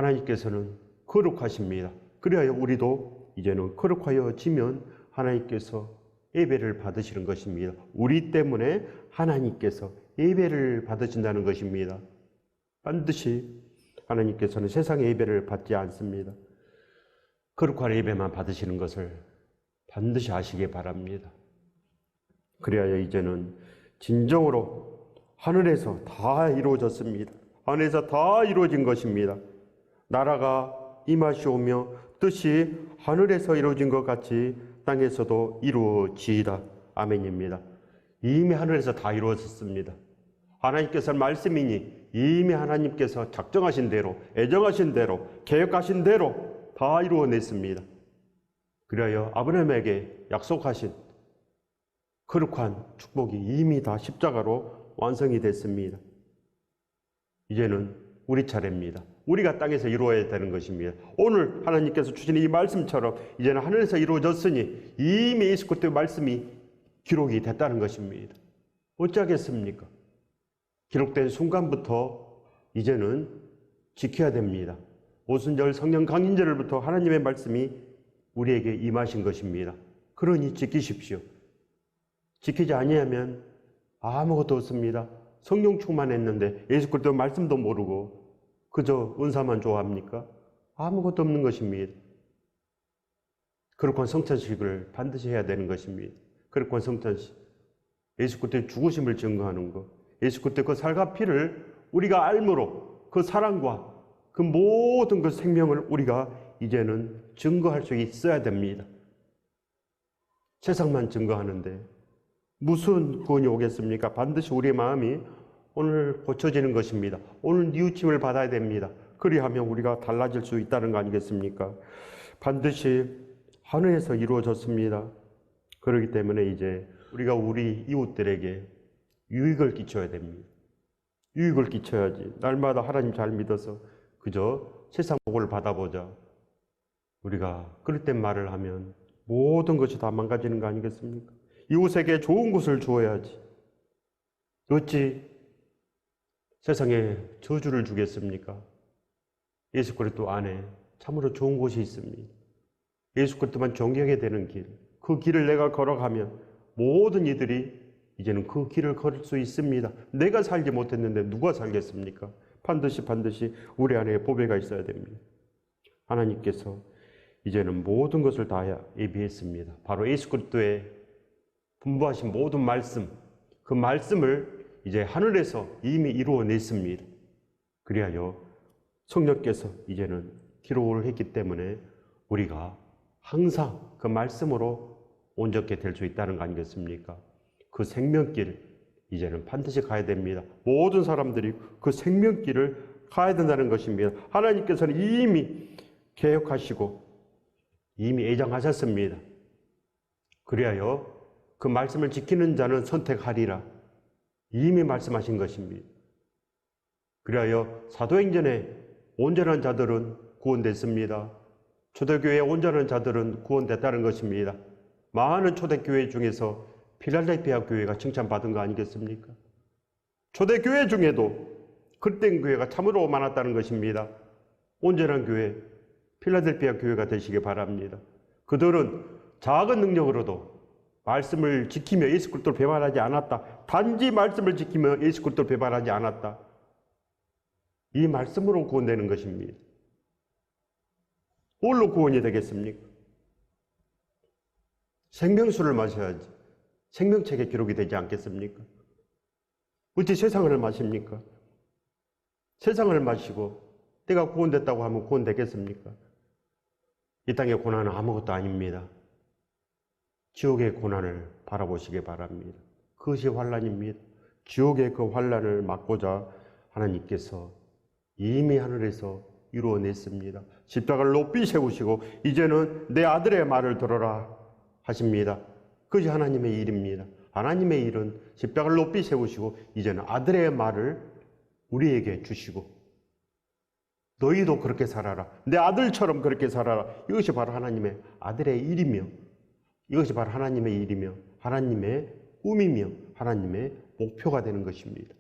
하나님께서는 거룩하십니다. 그래야 우리도 이제는 거룩하여지면 하나님께서 예배를 받으시는 것입니다. 우리 때문에 하나님께서 예배를 받으신다는 것입니다. 반드시 하나님께서는 세상의 예배를 받지 않습니다. 거룩한 예배만 받으시는 것을 반드시 아시기 바랍니다. 그래야 이제는 진정으로 하늘에서 다 이루어졌습니다. 하늘에서 다 이루어진 것입니다. 나라가 임하시오며 뜻이 하늘에서 이루어진 것 같이 땅에서도 이루어지이다. 아멘입니다. 이미 하늘에서 다 이루어졌습니다. 하나님께서는 말씀이니 이미 하나님께서 작정하신 대로, 애정하신 대로, 계획하신 대로 다 이루어냈습니다. 그래야 아브라함에게 약속하신 거룩한 축복이 이미 다 십자가로 완성이 됐습니다. 이제는 우리 차례입니다. 우리가 땅에서 이루어야 되는 것입니다. 오늘 하나님께서 주신 이 말씀처럼 이제는 하늘에서 이루어졌으니 이미 예수 그리스도의 말씀이 기록이 됐다는 것입니다. 어찌하겠습니까? 기록된 순간부터 이제는 지켜야 됩니다. 오순절 성령 강인절부터 하나님의 말씀이 우리에게 임하신 것입니다. 그러니 지키십시오. 지키지 아니하면 아무것도 없습니다. 성령 충만했는데 예수 그리스도 말씀도 모르고 그저 은사만 좋아합니까? 아무것도 없는 것입니다. 거룩한 성찬식을 반드시 해야 되는 것입니다. 거룩한 성찬식, 예수 그리스도의 죽으심을 증거하는 것, 예수 그리스도의 그 살과 피를 우리가 알므로 그 사랑과 그 모든 그 생명을 우리가 이제는 증거할 수 있어야 됩니다. 세상만 증거하는데 무슨 구원이 오겠습니까? 반드시 우리의 마음이 오늘 고쳐지는 것입니다. 오늘 뉘우침을 받아야 됩니다. 그리하면 우리가 달라질 수 있다는 거 아니겠습니까? 반드시 하늘에서 이루어졌습니다. 그렇기 때문에 이제 우리가 우리 이웃들에게 유익을 끼쳐야 됩니다. 유익을 끼쳐야지. 날마다 하나님 잘 믿어서 그저 세상 복을 받아보자. 우리가 그럴 땐 말을 하면 모든 것이 다 망가지는 거 아니겠습니까? 이웃에게 좋은 것을 주어야지. 어찌 세상에 저주를 주겠습니까? 예수 그리스도 안에 참으로 좋은 곳이 있습니다. 예수 그리스도만 존경해야 되는 길, 그 길을 내가 걸어가면 모든 이들이 이제는 그 길을 걸을 수 있습니다. 내가 살지 못했는데 누가 살겠습니까? 반드시 우리 안에 보배가 있어야 됩니다. 하나님께서 이제는 모든 것을 다 예비했습니다. 바로 예수 그리스도의 분부하신 모든 말씀, 그 말씀을 이제 하늘에서 이미 이루어냈습니다. 그리하여 성령께서 이제는 기록을 했기 때문에 우리가 항상 그 말씀으로 온전케 될 수 있다는 거 아니겠습니까? 그 생명길 이제는 반드시 가야 됩니다. 모든 사람들이 그 생명길을 가야 된다는 것입니다. 하나님께서는 이미 계획하시고 이미 예정하셨습니다. 그리하여 그 말씀을 지키는 자는 선택하리라. 이미 말씀하신 것입니다. 그리하여 사도행전에 온전한 자들은 구원됐습니다. 초대교회의 온전한 자들은 구원됐다는 것입니다. 많은 초대교회 중에서 필라델피아 교회가 칭찬받은 거 아니겠습니까? 초대교회 중에도 그릇된 교회가 참으로 많았다는 것입니다. 온전한 교회, 필라델피아 교회가 되시기 바랍니다. 그들은 작은 능력으로도 말씀을 지키며 예수 그리스도를 배반하지 않았다. 단지 말씀을 지키며 예수 그리스도를 배반하지 않았다. 이 말씀으로 구원되는 것입니다. 뭘로 구원이 되겠습니까? 생명수를 마셔야지 생명책에 기록이 되지 않겠습니까? 어찌 세상을 마십니까? 세상을 마시고 내가 구원됐다고 하면 구원되겠습니까? 이 땅의 고난은 아무것도 아닙니다. 지옥의 고난을 바라보시기 바랍니다. 그것이 환난입니다. 지옥의 그 환난을 막고자 하나님께서 이미 하늘에서 이루어냈습니다. 십자가를 높이 세우시고 이제는 내 아들의 말을 들어라 하십니다. 그것이 하나님의 일입니다. 하나님의 일은 십자가를 높이 세우시고 이제는 아들의 말을 우리에게 주시고 너희도 그렇게 살아라. 내 아들처럼 그렇게 살아라. 이것이 바로 하나님의 아들의 일이며 이것이 바로 하나님의 일이며 하나님의 꿈이며 하나님의 목표가 되는 것입니다.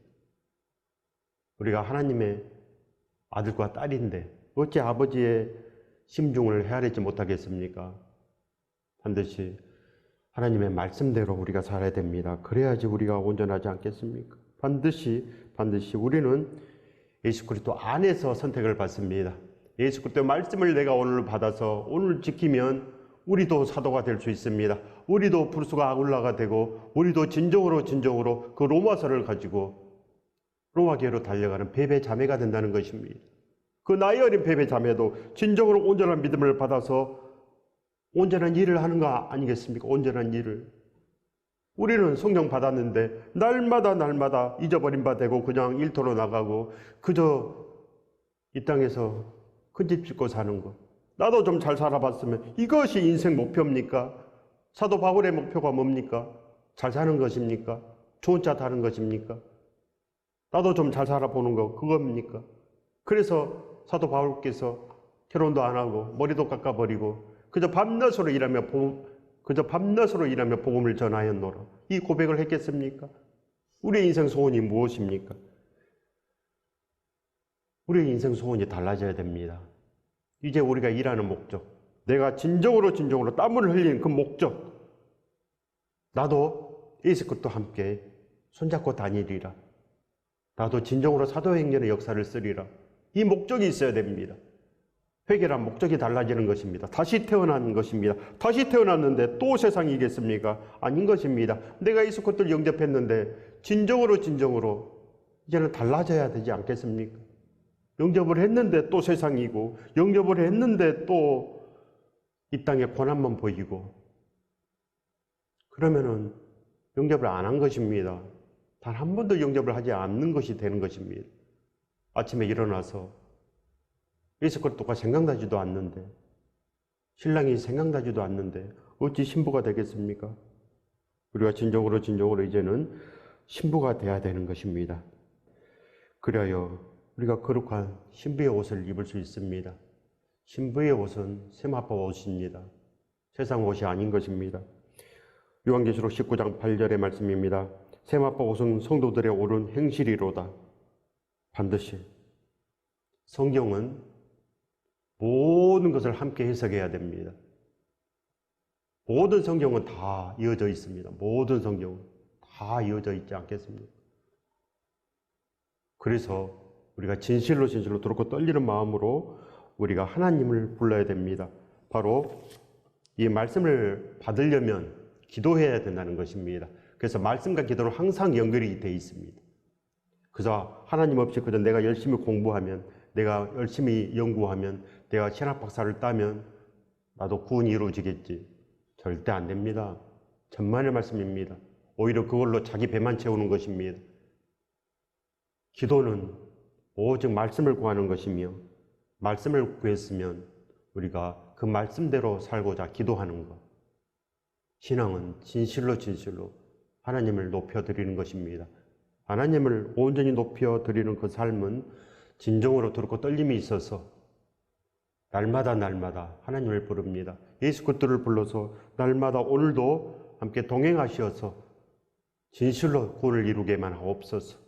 우리가 하나님의 아들과 딸인데 어찌 아버지의 심중을 헤아리지 못하겠습니까? 반드시 하나님의 말씀대로 우리가 살아야 됩니다. 그래야지 우리가 온전하지 않겠습니까? 반드시 우리는 예수 그리스도 안에서 선택을 받습니다. 예수 그리스도의 말씀을 내가 오늘 받아서 오늘 지키면 우리도 사도가 될 수 있습니다. 우리도 불수가 아굴라가 되고 우리도 진정으로 그 로마서를 가지고 로마교회로 달려가는 베베 자매가 된다는 것입니다. 그 나이 어린 베베 자매도 진정으로 온전한 믿음을 받아서 온전한 일을 하는 거 아니겠습니까? 온전한 일을. 우리는 성령 받았는데 날마다 잊어버린 바 되고 그냥 일터로 나가고 그저 이 땅에서 큰 집 짓고 사는 것. 나도 좀 잘 살아봤으면 이것이 인생 목표입니까? 사도 바울의 목표가 뭡니까? 잘 사는 것입니까? 좋은 차 타는 것입니까? 나도 좀 잘 살아보는 거 그겁니까? 그래서 사도 바울께서 결혼도 안 하고 머리도 깎아버리고 그저 밤낮으로 일하며 복음을 전하였노라. 이 고백을 했겠습니까? 우리의 인생 소원이 무엇입니까? 우리의 인생 소원이 달라져야 됩니다. 이제 우리가 일하는 목적, 내가 진정으로 땀을 흘리는 그 목적, 나도 예수 그리스도와 함께 손잡고 다니리라. 나도 진정으로 사도행전의 역사를 쓰리라. 이 목적이 있어야 됩니다. 회개란 목적이 달라지는 것입니다. 다시 태어난 것입니다. 다시 태어났는데 또 세상이 이겠습니까? 아닌 것입니다. 내가 예수 그리스도를 영접했는데 진정으로 이제는 달라져야 되지 않겠습니까? 영접을 했는데 또 세상이고 영접을 했는데 또 이 땅에 고난만 보이고 그러면은 영접을 안 한 것입니다. 단 한 번도 영접을 하지 않는 것이 되는 것입니다. 아침에 일어나서 예수 그리스도가 생각나지도 않는데 신랑이 생각나지도 않는데 어찌 신부가 되겠습니까? 우리가 진정으로 이제는 신부가 돼야 되는 것입니다. 그래야 우리가 거룩한 신부의 옷을 입을 수 있습니다. 신부의 옷은 세마포 옷입니다. 세상 옷이 아닌 것입니다. 요한계시록 19장 8절의 말씀입니다. 세마포 옷은 성도들의 옳은 행실이로다. 반드시 성경은 모든 것을 함께 해석해야 됩니다. 모든 성경은 다 이어져 있습니다. 모든 성경은 다 이어져 있지 않겠습니까? 그래서 우리가 진실로 두렵고 떨리는 마음으로 우리가 하나님을 불러야 됩니다. 바로 이 말씀을 받으려면 기도해야 된다는 것입니다. 그래서 말씀과 기도는 항상 연결이 되어 있습니다. 그래서 하나님 없이 그저 내가 열심히 공부하면, 내가 열심히 연구하면, 내가 신학 박사를 따면 나도 구원이 이루어지겠지. 절대 안 됩니다. 천만의 말씀입니다. 오히려 그걸로 자기 배만 채우는 것입니다. 기도는 오직 말씀을 구하는 것이며, 말씀을 구했으면 우리가 그 말씀대로 살고자 기도하는 것. 신앙은 진실로 하나님을 높여드리는 것입니다. 하나님을 온전히 높여드리는 그 삶은 진정으로 두렵고 떨림이 있어서 날마다 하나님을 부릅니다. 예수 그리스도를 불러서 날마다 오늘도 함께 동행하시어서 진실로 구원을 이루게만 하옵소서.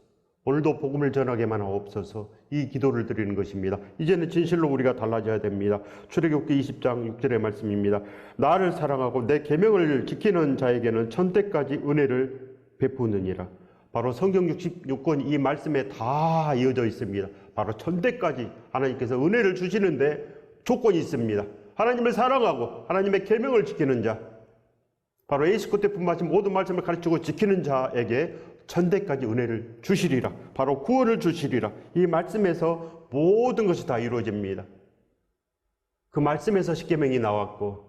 오늘도 복음을 전하게만 하옵소서. 이 기도를 드리는 것입니다. 이제는 진실로 우리가 달라져야 됩니다. 출애굽기 20장 6절의 말씀입니다. 나를 사랑하고 내 계명을 지키는 자에게는 천대까지 은혜를 베푸느니라. 바로 성경 66권 이 말씀에 다 이어져 있습니다. 바로 천대까지 하나님께서 은혜를 주시는데 조건이 있습니다. 하나님을 사랑하고 하나님의 계명을 지키는 자, 바로 예수 그리스도의 분마신 모든 말씀을 가르치고 지키는 자에게 천대까지 은혜를 주시리라. 바로 구원을 주시리라. 이 말씀에서 모든 것이 다 이루어집니다. 그 말씀에서 십계명이 나왔고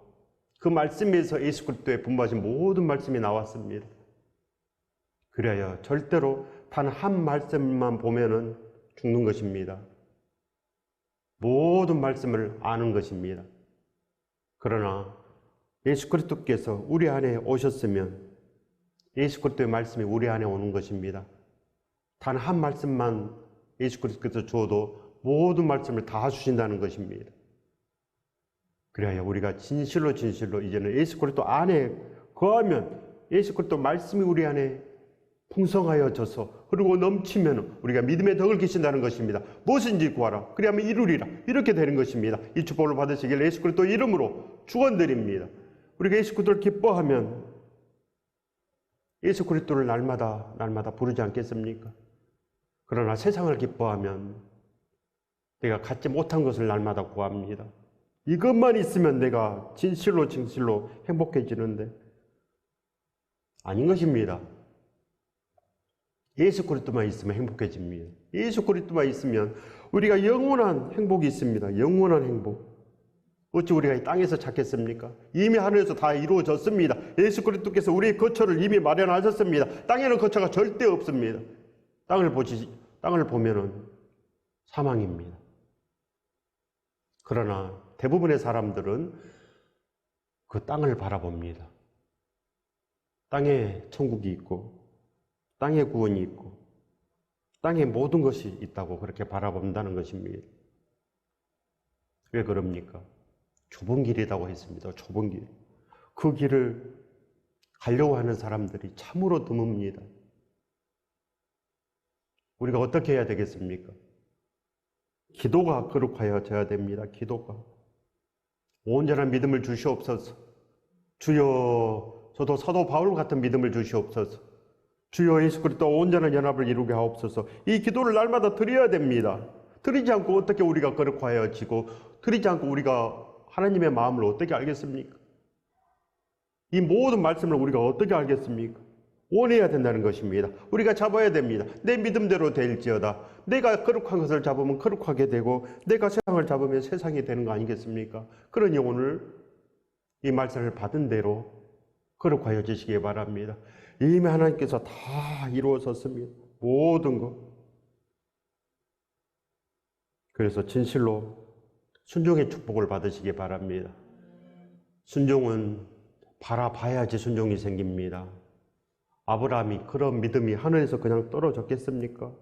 그 말씀에서 예수 그리스도의 분마신 모든 말씀이 나왔습니다. 그래야 절대로 단 한 말씀만 보면은 죽는 것입니다. 모든 말씀을 아는 것입니다. 그러나 예수 그리스도께서 우리 안에 오셨으면 예수 그리스도의 말씀이 우리 안에 오는 것입니다. 단 한 말씀만 예수 그리스도께서 주어도 모든 말씀을 다 주신다는 것입니다. 그래야 우리가 진실로 이제는 예수 그리스도 안에 거하면 예수 그리스도 말씀이 우리 안에 풍성하여 져서 흐르고 넘치면 우리가 믿음의 덕을 기신다는 것입니다. 무엇인지 구하라. 그리하면 이루리라. 이렇게 되는 것입니다. 이 축복을 받으시길 예수 그리스도 이름으로 축원드립니다. 우리가 예수 그리스도를 기뻐하면 예수 그리스도를 날마다 부르지 않겠습니까? 그러나 세상을 기뻐하면 내가 갖지 못한 것을 날마다 구합니다. 이것만 있으면 내가 진실로 행복해지는데 아닌 것입니다. 예수 그리스도만 있으면 행복해집니다. 예수 그리스도만 있으면 우리가 영원한 행복이 있습니다. 영원한 행복. 어찌 우리가 이 땅에서 찾겠습니까? 이미 하늘에서 다 이루어졌습니다. 예수 그리스도께서 우리의 거처를 이미 마련하셨습니다. 땅에는 거처가 절대 없습니다. 땅을 보면은 사망입니다. 그러나 대부분의 사람들은 그 땅을 바라봅니다. 땅에 천국이 있고 땅에 구원이 있고 땅에 모든 것이 있다고 그렇게 바라본다는 것입니다. 왜 그럽니까? 좁은 길이라고 했습니다. 좁은 길. 그 길을 가려고 하는 사람들이 참으로 드뭅니다. 우리가 어떻게 해야 되겠습니까? 기도가 거룩하여져야 됩니다. 기도가. 온전한 믿음을 주시옵소서. 주여, 저도 사도 바울 같은 믿음을 주시옵소서. 주여 예수 그리스도 온전한 연합을 이루게 하옵소서. 이 기도를 날마다 드려야 됩니다. 드리지 않고 어떻게 우리가 거룩하여지고 드리지 않고 우리가 하나님의 마음을 어떻게 알겠습니까? 이 모든 말씀을 우리가 어떻게 알겠습니까? 원해야 된다는 것입니다. 우리가 잡아야 됩니다. 내 믿음대로 될지어다. 내가 거룩한 것을 잡으면 거룩하게 되고 내가 세상을 잡으면 세상이 되는 거 아니겠습니까? 그러니 오늘 이 말씀을 받은 대로 거룩하여지시기 바랍니다. 이미 하나님께서 다 이루어졌습니다. 모든 것. 그래서 진실로 순종의 축복을 받으시기 바랍니다. 순종은 바라봐야지 순종이 생깁니다. 아브라함이 그런 믿음이 하늘에서 그냥 떨어졌겠습니까?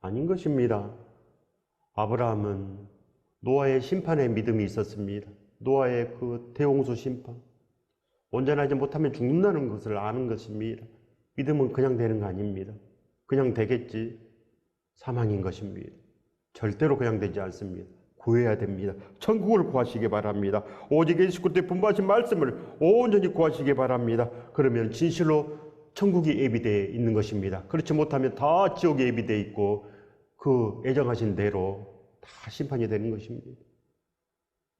아닌 것입니다. 아브라함은 노아의 심판의 믿음이 있었습니다. 노아의 그 대홍수 심판. 온전하지 못하면 죽는다는 것을 아는 것입니다. 믿음은 그냥 되는 거 아닙니다. 그냥 되겠지. 사망인 것입니다. 절대로 그냥 되지 않습니다. 구해야 됩니다. 천국을 구하시기 바랍니다. 오직 예수 그리스도의 분부하신 말씀을 온전히 구하시기 바랍니다. 그러면 진실로 천국이 예비되어 있는 것입니다. 그렇지 못하면 다 지옥에 예비되어 있고 그 예정하신 대로 다 심판이 되는 것입니다.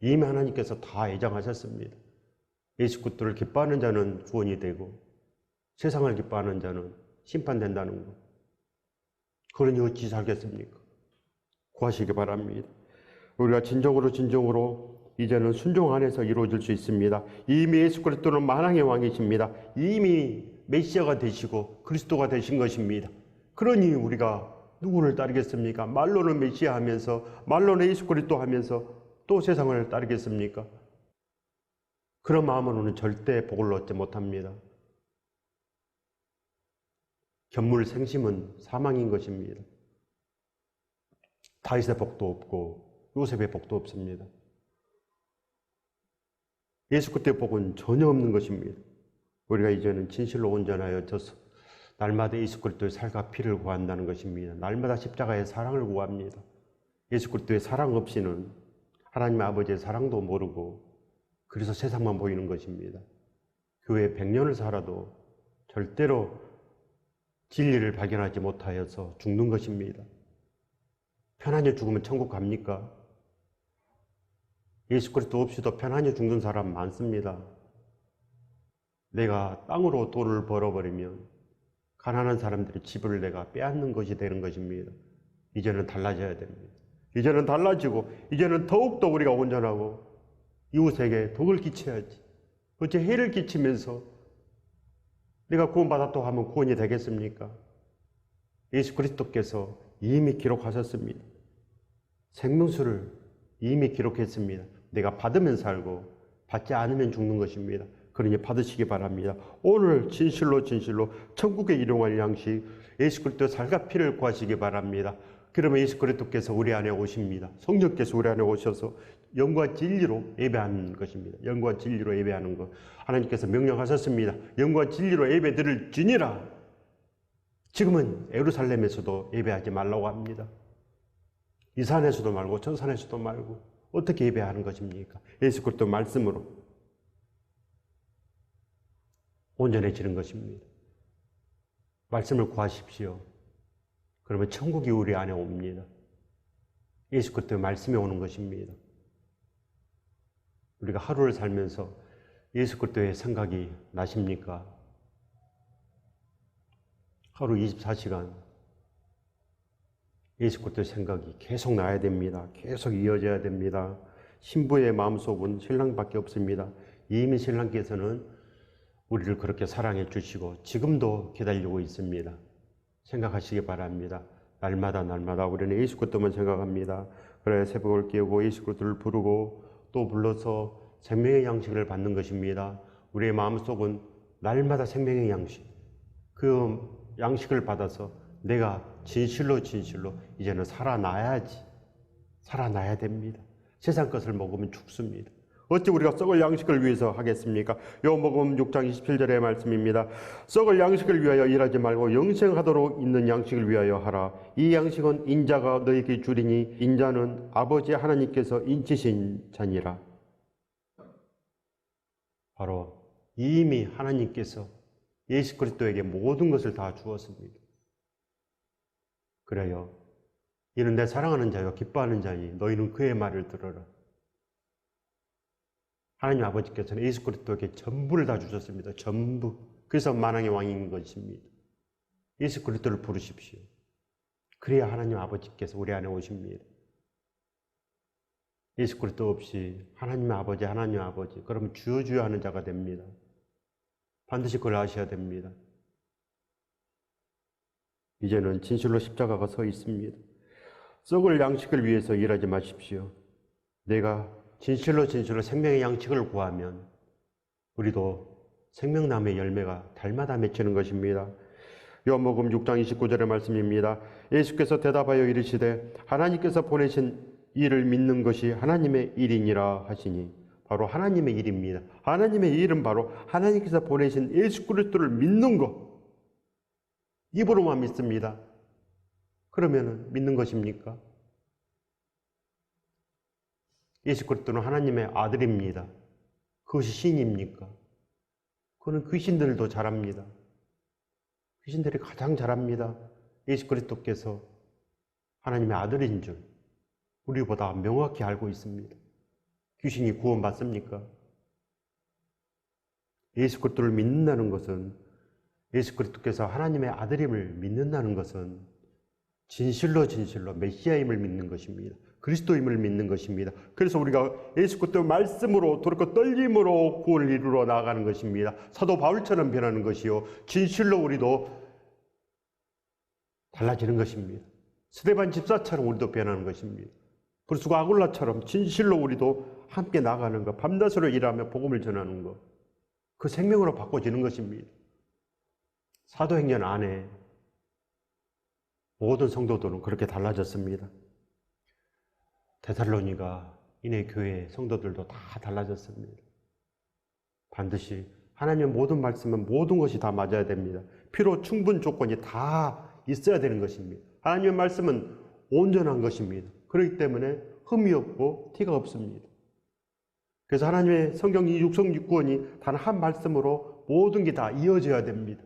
이미 하나님께서 다 예정하셨습니다. 예수 그리스도를 기뻐하는 자는 구원이 되고 세상을 기뻐하는 자는 심판된다는 것. 그러니 어찌 살겠습니까? 구하시기 바랍니다. 우리가 진정으로 이제는 순종 안에서 이루어질 수 있습니다. 이미 예수 그리스도는 만왕의 왕이십니다. 이미 메시아가 되시고 그리스도가 되신 것입니다. 그러니 우리가 누구를 따르겠습니까? 말로는 메시아 하면서 말로는 예수 그리스도 하면서 또 세상을 따르겠습니까? 그런 마음으로는 절대 복을 얻지 못합니다. 견물생심은 사망인 것입니다. 다윗의 복도 없고 요셉의 복도 없습니다. 예수 그리스도의 복은 전혀 없는 것입니다. 우리가 이제는 진실로 온전하여져서 날마다 예수 그리스도의 살과 피를 구한다는 것입니다. 날마다 십자가의 사랑을 구합니다. 예수 그리스도의 사랑 없이는 하나님 아버지의 사랑도 모르고 그래서 세상만 보이는 것입니다. 교회 100년을 살아도 절대로 진리를 발견하지 못하여서 죽는 것입니다. 편안히 죽으면 천국 갑니까? 예수 그리스도 없이도 편안히 죽는 사람 많습니다. 내가 땅으로 돈을 벌어버리면 가난한 사람들의 집을 내가 빼앗는 것이 되는 것입니다. 이제는 달라져야 됩니다. 이제는 달라지고 이제는 더욱더 우리가 온전하고 이웃에게 덕을 끼쳐야지. 어째 해를 끼치면서 내가 구원받았다고 하면 구원이 되겠습니까? 예수 그리스도께서 이미 기록하셨습니다. 생명수를 이미 기록했습니다. 내가 받으면 살고 받지 않으면 죽는 것입니다. 그러니 받으시기 바랍니다. 오늘 진실로 천국에 일용할 양식 예수 그리스도의 살과 피를 구하시기 바랍니다. 그러면 예수 그리스도께서 우리 안에 오십니다. 성령께서 우리 안에 오셔서 영과 진리로 예배하는 것입니다. 영과 진리로 예배하는 것. 하나님께서 명령하셨습니다. 영과 진리로 예배 드릴지니라. 지금은 예루살렘에서도 예배하지 말라고 합니다. 이 산에서도 말고 저 산에서도 말고 어떻게 예배하는 것입니까? 예수 그리스도 말씀으로 온전해지는 것입니다. 말씀을 구하십시오. 그러면 천국이 우리 안에 옵니다. 예수 그리스도의 말씀이 오는 것입니다. 우리가 하루를 살면서 예수 그리스도의 생각이 나십니까? 하루 24시간 예수 그리스도의 생각이 계속 나야 됩니다. 계속 이어져야 됩니다. 신부의 마음속은 신랑밖에 없습니다. 이미 신랑께서는 우리를 그렇게 사랑해 주시고 지금도 기다리고 있습니다. 생각하시기 바랍니다. 날마다 우리는 예수 그리스도만 생각합니다. 그래 새벽을 깨우고 예수 그리스도를 부르고 또 불러서 생명의 양식을 받는 것입니다. 우리의 마음속은 날마다 생명의 양식, 그 양식을 받아서 내가 진실로 이제는 살아나야 됩니다. 세상 것을 먹으면 죽습니다. 어찌 우리가 썩을 양식을 위해서 하겠습니까? 요한복음 6장 27절의 말씀입니다. 썩을 양식을 위하여 일하지 말고 영생하도록 있는 양식을 위하여 하라. 이 양식은 인자가 너에게 주리니 인자는 아버지 하나님께서 인치신 자니라. 바로 이미 하나님께서 예수 그리스도에게 모든 것을 다 주었습니다. 그래요. 이는 내 사랑하는 자요 기뻐하는 자니 너희는 그의 말을 들어라. 하나님 아버지께서는 예수 그리스도에게 전부를 다 주셨습니다. 전부. 그래서 만왕의 왕인 것입니다. 예수 그리스도를 부르십시오. 그래야 하나님 아버지께서 우리 안에 오십니다. 예수 그리스도 없이 하나님 아버지 그러면 주여 하는 자가 됩니다. 반드시 그걸 아셔야 됩니다. 이제는 진실로 십자가가 서 있습니다. 썩을 양식을 위해서 일하지 마십시오. 내가 진실로 생명의 양식을 구하면 우리도 생명나무의 열매가 달마다 맺히는 것입니다. 요한복음 6장 29절의 말씀입니다. 예수께서 대답하여 이르시되 하나님께서 보내신 이를 믿는 것이 하나님의 일이니라 하시니, 바로 하나님의 일입니다. 하나님의 일은 바로 하나님께서 보내신 예수 그리스도를 믿는 것. 입으로만 믿습니다. 그러면 믿는 것입니까? 예수 그리스도는 하나님의 아들입니다. 그것이 신입니까? 그는 귀신들도 잘합니다. 귀신들이 가장 잘합니다. 예수 그리스도께서 하나님의 아들인 줄 우리보다 명확히 알고 있습니다. 귀신이 구원받습니까? 예수 그리스도를 믿는다는 것은, 예수 그리스도께서 하나님의 아들임을 믿는다는 것은 진실로 메시아임을 믿는 것입니다. 그리스도임을 믿는 것입니다. 그래서 우리가 예수 그리스도의 말씀으로 돌이켜 떨림으로 구원을 이루러 나아가는 것입니다. 사도 바울처럼 변하는 것이요, 진실로 우리도 달라지는 것입니다. 스데반 집사처럼 우리도 변하는 것입니다. 브루스가 아굴라처럼 진실로 우리도 함께 나가는 것, 밤낮으로 일하며 복음을 전하는 것, 그 생명으로 바꿔지는 것입니다. 사도행전 안에 모든 성도들은 그렇게 달라졌습니다. 데살로니가 이내 교회 성도들도 다 달라졌습니다. 반드시 하나님의 모든 말씀은 모든 것이 다 맞아야 됩니다. 필요 충분 조건이 다 있어야 되는 것입니다. 하나님의 말씀은 온전한 것입니다. 그렇기 때문에 흠이 없고 티가 없습니다. 그래서 하나님의 성경 육성육구원이 단 한 말씀으로 모든 게 다 이어져야 됩니다.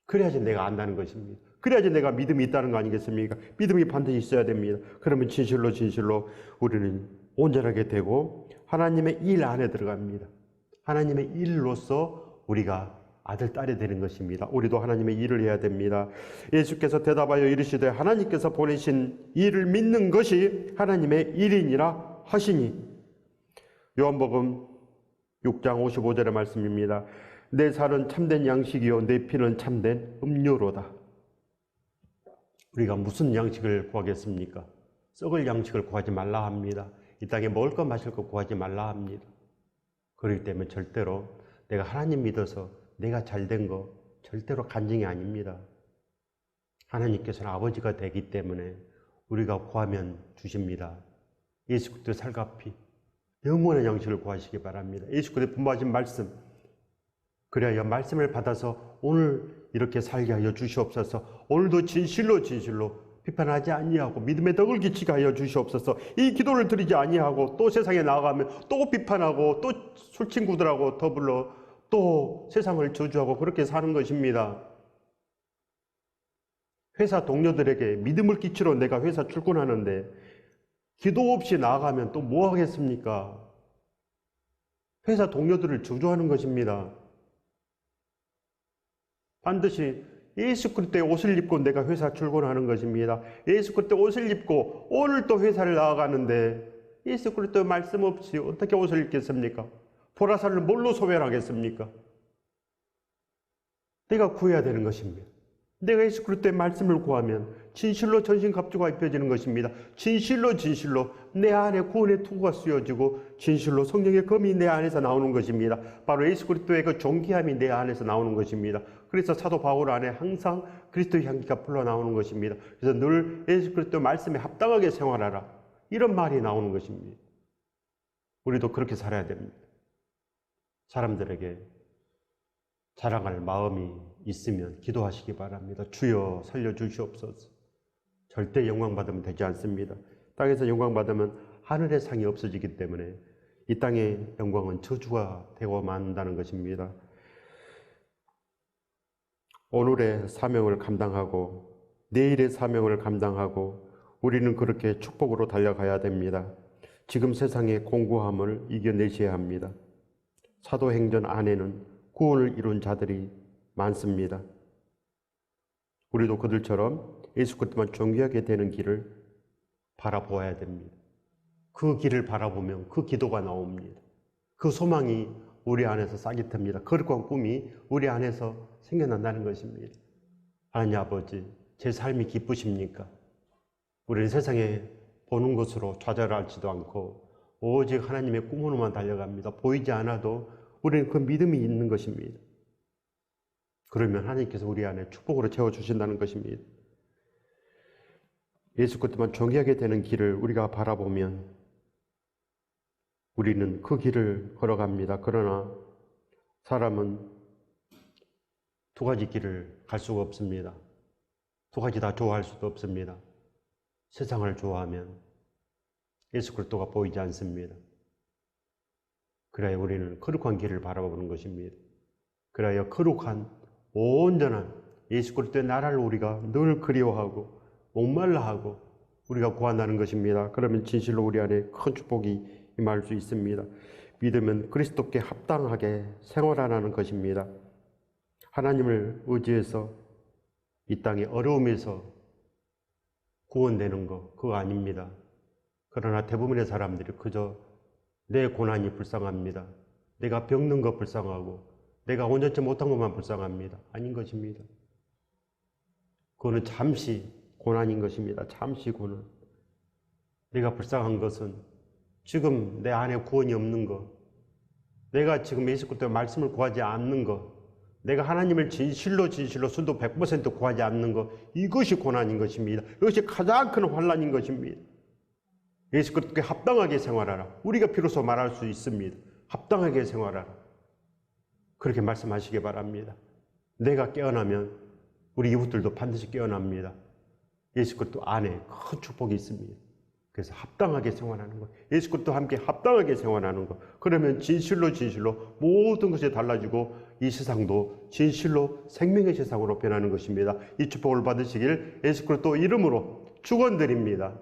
그래야지 내가 안다는 것입니다. 그래야지 내가 믿음이 있다는 거 아니겠습니까? 믿음이 반드시 있어야 됩니다. 그러면 진실로 우리는 온전하게 되고 하나님의 일 안에 들어갑니다. 하나님의 일로서 우리가 아들, 딸이 되는 것입니다. 우리도 하나님의 일을 해야 됩니다. 예수께서 대답하여 이르시되 하나님께서 보내신 일을 믿는 것이 하나님의 일이니라 하시니, 요한복음 6장 55절의 말씀입니다. 내 살은 참된 양식이요 내 피는 참된 음료로다. 우리가 무슨 양식을 구하겠습니까? 썩을 양식을 구하지 말라 합니다. 이 땅에 먹을 것 마실 것 구하지 말라 합니다. 그렇기 때문에 절대로 내가 하나님 믿어서 내가 잘된 거 절대로 간증이 아닙니다. 하나님께서는 아버지가 되기 때문에 우리가 구하면 주십니다. 예수 그리스도의 살과 피, 영원한 양식을 구하시기 바랍니다. 예수 그리스도의 분부하신 말씀, 그래야 말씀을 받아서 오늘 이렇게 살게 하여 주시옵소서. 오늘도 진실로 비판하지 아니하고 믿음의 덕을 끼치게 하여 주시옵소서. 이 기도를 드리지 아니하고 또 세상에 나아가면 또 비판하고 또 술친구들하고 더불어 또 세상을 저주하고 그렇게 사는 것입니다. 회사 동료들에게 믿음을 끼치러 내가 회사 출근하는데 기도 없이 나아가면 또 뭐 하겠습니까? 회사 동료들을 저주하는 것입니다. 반드시 예수 그리스도의 옷을 입고 내가 회사 출근하는 것입니다. 예수 그리스도의 옷을 입고 오늘 또 회사를 나아가는데 예수 그리스도의 말씀 없이 어떻게 옷을 입겠습니까? 보라살을 뭘로 소멸하겠습니까? 내가 구해야 되는 것입니다. 내가 예수 그리스도의 말씀을 구하면 진실로 전신갑주가 입혀지는 것입니다. 진실로 내 안에 구원의 투구가 쓰여지고 진실로 성령의 검이 내 안에서 나오는 것입니다. 바로 예수 그리스도의 그 존귀함이 내 안에서 나오는 것입니다. 그래서 사도 바울 안에 항상 그리스도의 향기가 흘러나오는 것입니다. 그래서 늘 예수 그리스도의 말씀에 합당하게 생활하라, 이런 말이 나오는 것입니다. 우리도 그렇게 살아야 됩니다. 사람들에게 자랑할 마음이 있으면 기도하시기 바랍니다. 주여 살려주시옵소서. 절대 영광받으면 되지 않습니다. 땅에서 영광받으면 하늘의 상이 없어지기 때문에 이 땅의 영광은 저주가 되고 만다는 것입니다. 오늘의 사명을 감당하고 내일의 사명을 감당하고 우리는 그렇게 축복으로 달려가야 됩니다. 지금 세상의 공고함을 이겨내셔야 합니다. 사도행전 안에는 구원을 이룬 자들이 많습니다. 우리도 그들처럼 예수 그리스도만 존귀하게 되는 길을 바라보아야 됩니다. 그 길을 바라보면 그 기도가 나옵니다. 그 소망이 우리 안에서 싹이 틉니다. 거룩한 꿈이 우리 안에서 생겨난다는 것입니다. 하나님 아버지, 제 삶이 기쁘십니까? 우리는 세상에 보는 것으로 좌절하지도 않고 오직 하나님의 꿈으로만 달려갑니다. 보이지 않아도 우리는 그 믿음이 있는 것입니다. 그러면 하나님께서 우리 안에 축복으로 채워주신다는 것입니다. 예수 그리스도만 존귀하게 되는 길을 우리가 바라보면 우리는 그 길을 걸어갑니다. 그러나 사람은 두 가지 길을 갈 수가 없습니다. 두 가지 다 좋아할 수도 없습니다. 세상을 좋아하면 예수 그리스도가 보이지 않습니다. 그래야 우리는 거룩한 길을 바라보는 것입니다. 그래야 거룩한 온전한 예수 그리스도의 나라를 우리가 늘 그리워하고 목말라 하고 우리가 구한다는 것입니다. 그러면 진실로 우리 안에 큰 축복이 임할 수 있습니다. 믿으면 그리스도께 합당하게 생활하라는 것입니다. 하나님을 의지해서 이 땅의 어려움에서 구원되는 거, 그거 아닙니다. 그러나 대부분의 사람들이 그저 내 고난이 불쌍합니다. 내가 병든 거 불쌍하고 내가 온전치 못한 것만 불쌍합니다. 아닌 것입니다. 그거는 잠시 고난인 것입니다. 잠시 고난. 내가 불쌍한 것은 지금 내 안에 구원이 없는 것, 내가 지금 예수 그리스도의 말씀을 구하지 않는 것, 내가 하나님을 진실로 순도 100% 구하지 않는 것, 이것이 고난인 것입니다. 이것이 가장 큰 환난인 것입니다. 예수 그리스도께 합당하게 생활하라. 우리가 비로소 말할 수 있습니다. 합당하게 생활하라. 그렇게 말씀하시기 바랍니다. 내가 깨어나면 우리 이웃들도 반드시 깨어납니다. 예수 그리스도 안에 큰 축복이 있습니다. 그래서 합당하게 생활하는 것, 예수 그리스도와 함께 합당하게 생활하는 것, 그러면 진실로 모든 것이 달라지고 이 세상도 진실로 생명의 세상으로 변하는 것입니다. 이 축복을 받으시길 예수 그리스도 이름으로 축원드립니다.